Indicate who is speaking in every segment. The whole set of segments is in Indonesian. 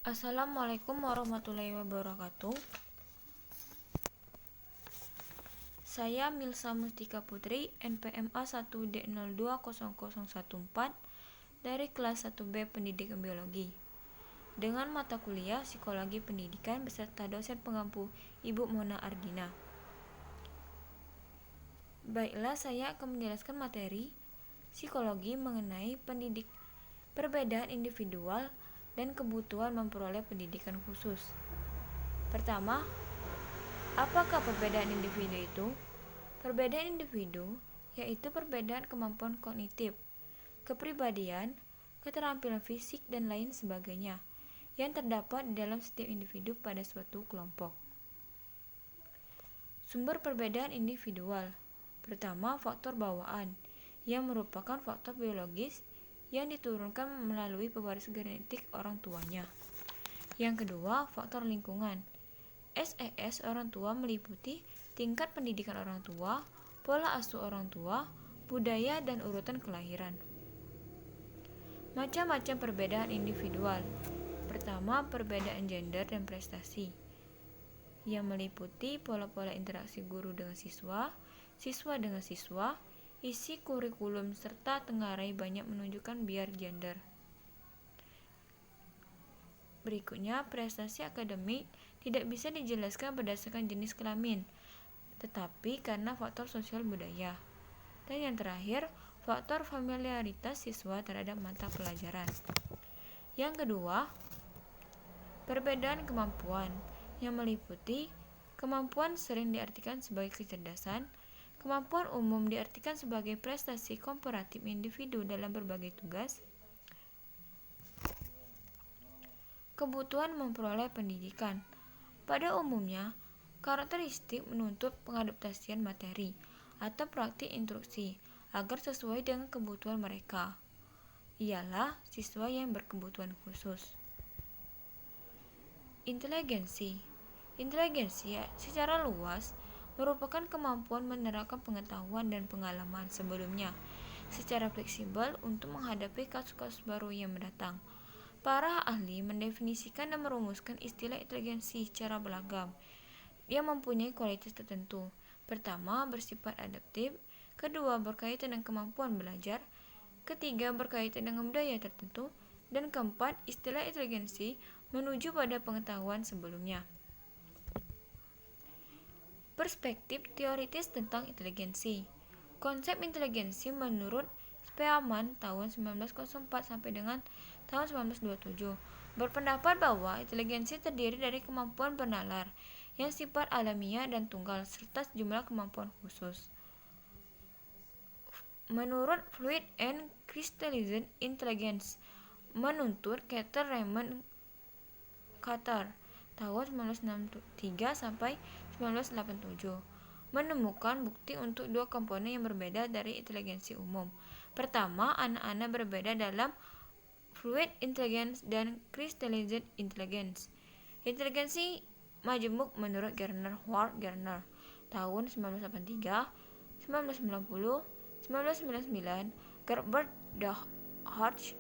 Speaker 1: Assalamualaikum warahmatullahi wabarakatuh. Saya Milsa Mustika Putri, NPMA 1D020014 dari kelas 1B Pendidikan Biologi dengan mata kuliah Psikologi Pendidikan beserta dosen pengampu Ibu Mona Ardina. Baiklah, saya akan menjelaskan materi psikologi mengenai perbedaan individual dan kebutuhan memperoleh pendidikan khusus. Pertama, apakah perbedaan individu itu? Perbedaan individu yaitu perbedaan kemampuan kognitif, kepribadian, keterampilan fisik, dan lain sebagainya yang terdapat di dalam setiap individu pada suatu kelompok. Sumber perbedaan individual. Pertama, faktor bawaan yang merupakan faktor biologis yang diturunkan melalui pewaris genetik orang tuanya. Yang kedua, faktor lingkungan. SES orang tua meliputi tingkat pendidikan orang tua, pola asuh orang tua, budaya, dan urutan kelahiran. Macam-macam perbedaan individual. Pertama, perbedaan gender dan prestasi yang meliputi pola-pola interaksi guru dengan siswa, siswa dengan siswa, isi kurikulum, serta tenggarai banyak menunjukkan bias gender. Berikutnya, prestasi akademik tidak bisa dijelaskan berdasarkan jenis kelamin, tetapi karena faktor sosial budaya. Dan yang terakhir, faktor familiaritas siswa terhadap mata pelajaran. Yang kedua, perbedaan kemampuan yang meliputi kemampuan sering diartikan sebagai kecerdasan, kemampuan umum diartikan sebagai prestasi komparatif individu dalam berbagai tugas, kebutuhan memperoleh pendidikan. Pada umumnya, karakteristik menuntut pengadaptasian materi atau praktik instruksi agar sesuai dengan kebutuhan mereka. Ialah siswa yang berkebutuhan khusus. Inteligensi. Inteligensi secara luas merupakan kemampuan menerapkan pengetahuan dan pengalaman sebelumnya secara fleksibel untuk menghadapi kasus-kasus baru yang mendatang. Para ahli mendefinisikan dan merumuskan istilah inteligensi secara beragam yang mempunyai kualitas tertentu. Pertama, bersifat adaptif. Kedua, berkaitan dengan kemampuan belajar. Ketiga, berkaitan dengan budaya tertentu. Dan keempat, istilah inteligensi menuju pada pengetahuan sebelumnya. Perspektif teoritis tentang inteligensi. Konsep inteligensi menurut Spearman tahun 1904 sampai dengan tahun 1927 berpendapat bahwa inteligensi terdiri dari kemampuan bernalar yang sifat alamiah dan tunggal serta sejumlah kemampuan khusus. Menurut Fluid and Crystallized Intelligence menuntut Carter Raymond Carter tahun 1963 sampai 1987 menemukan bukti untuk dua komponen yang berbeda dari inteligensi umum. Pertama, anak-anak berbeda dalam Fluid Intelligence dan Crystallized Intelligence. Inteligensi majemuk menurut Howard Gardner tahun 1983, 1990, 1999, Gerbert Hodge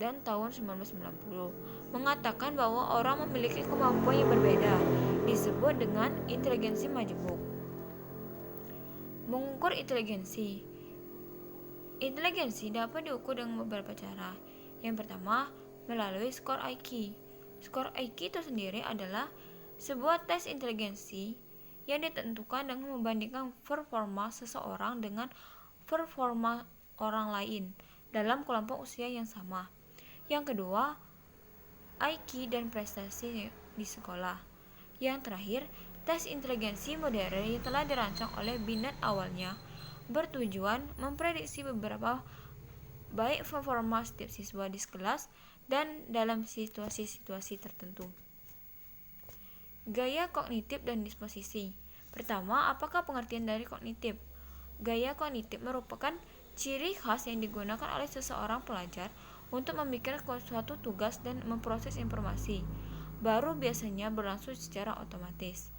Speaker 1: dan tahun 1990 mengatakan bahwa orang memiliki kemampuan yang berbeda, disebut dengan inteligensi majemuk. Mengukur inteligensi. Inteligensi dapat diukur dengan beberapa cara. Yang pertama, melalui skor IQ. Skor IQ itu sendiri adalah sebuah tes inteligensi yang ditentukan dengan membandingkan performa seseorang dengan performa orang lain dalam kelompok usia yang sama. Yang kedua, IQ dan prestasi di sekolah. Yang terakhir, tes inteligensi modern yang telah dirancang oleh Binet awalnya bertujuan memprediksi beberapa baik performa setiap siswa di kelas dan dalam situasi-situasi tertentu. Gaya kognitif dan disposisi. Pertama, apakah pengertian dari kognitif? Gaya kognitif merupakan ciri khas yang digunakan oleh seseorang pelajar untuk memikirkan suatu tugas dan memproses informasi baru biasanya berlangsung secara otomatis.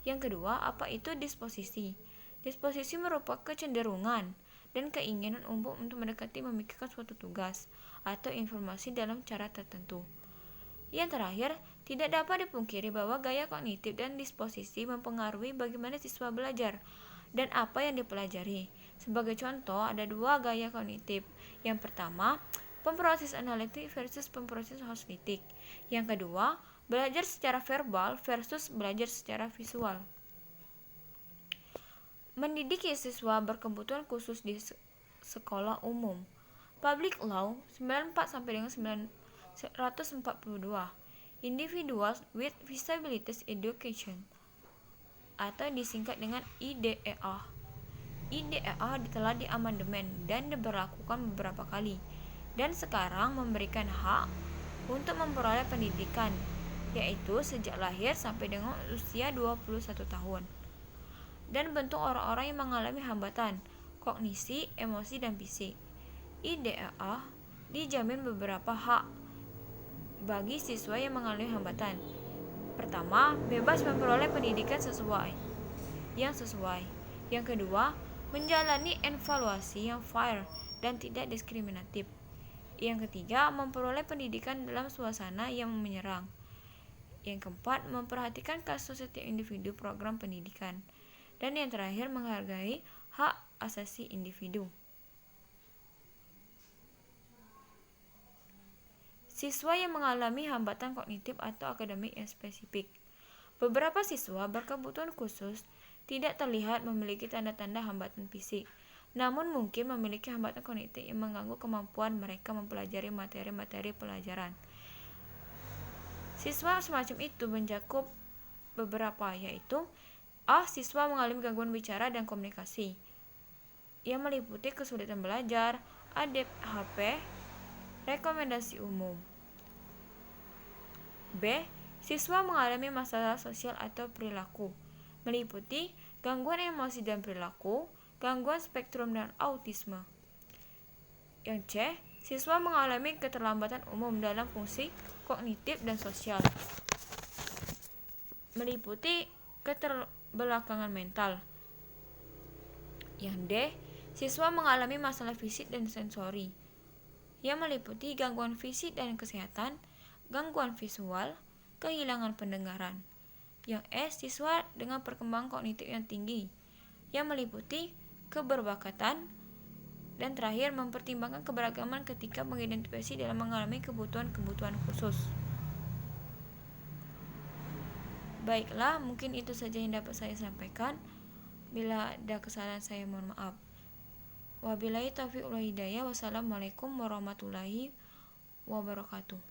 Speaker 1: Yang kedua, apa itu disposisi? Disposisi merupakan kecenderungan dan keinginan umum untuk mendekati memikirkan suatu tugas atau informasi dalam cara tertentu. Yang terakhir, tidak dapat dipungkiri bahwa gaya kognitif dan disposisi mempengaruhi bagaimana siswa belajar dan apa yang dipelajari. Sebagai contoh, ada dua gaya kognitif. Yang pertama, pemproses analitik versus pemproses hoslitik. Yang kedua, belajar secara verbal versus belajar secara visual. Mendidik siswa berkebutuhan khusus di sekolah umum. Public Law 94 sampai dengan 142. Individuals with Disabilities Education atau disingkat dengan IDEA. IDEA telah diamandemen dan diberlakukan beberapa kali dan sekarang memberikan hak untuk memperoleh pendidikan, yaitu sejak lahir sampai dengan usia 21 tahun. Dan bentuk orang-orang yang mengalami hambatan kognisi, emosi, dan fisik. IDEA dijamin beberapa hak bagi siswa yang mengalami hambatan. Pertama, bebas memperoleh pendidikan yang sesuai. Yang kedua, menjalani evaluasi yang fair dan tidak diskriminatif. Yang ketiga, memperoleh pendidikan dalam suasana yang menyerang. Yang keempat, memperhatikan kasus setiap individu program pendidikan. Dan yang terakhir, menghargai hak asasi individu. Siswa yang mengalami hambatan kognitif atau akademik yang spesifik. Beberapa siswa berkebutuhan khusus tidak terlihat memiliki tanda-tanda hambatan fisik, namun mungkin memiliki hambatan kognitif yang mengganggu kemampuan mereka mempelajari materi-materi pelajaran. Siswa semacam itu mencakup beberapa, yaitu A. Siswa mengalami gangguan bicara dan komunikasi yang meliputi kesulitan belajar, ADHD, rekomendasi umum. B. Siswa mengalami masalah sosial atau perilaku, meliputi gangguan emosi dan perilaku, gangguan spektrum dan autisme. Yang C. Siswa mengalami keterlambatan umum dalam fungsi kognitif dan sosial, meliputi keterbelakangan mental. Yang D. Siswa mengalami masalah fisik dan sensori, yang meliputi gangguan fisik dan kesehatan, gangguan visual, kehilangan pendengaran. Yang E. Siswa dengan perkembangan kognitif yang tinggi, yang meliputi keberbakatan. Dan terakhir, mempertimbangkan keberagaman ketika mengidentifikasi dalam mengalami kebutuhan-kebutuhan khusus. Baiklah, mungkin itu saja yang dapat saya sampaikan. Bila ada kesalahan, saya mohon maaf. Wabillahi taufiq wal hidayah. Wassalamualaikum warahmatullahi wabarakatuh.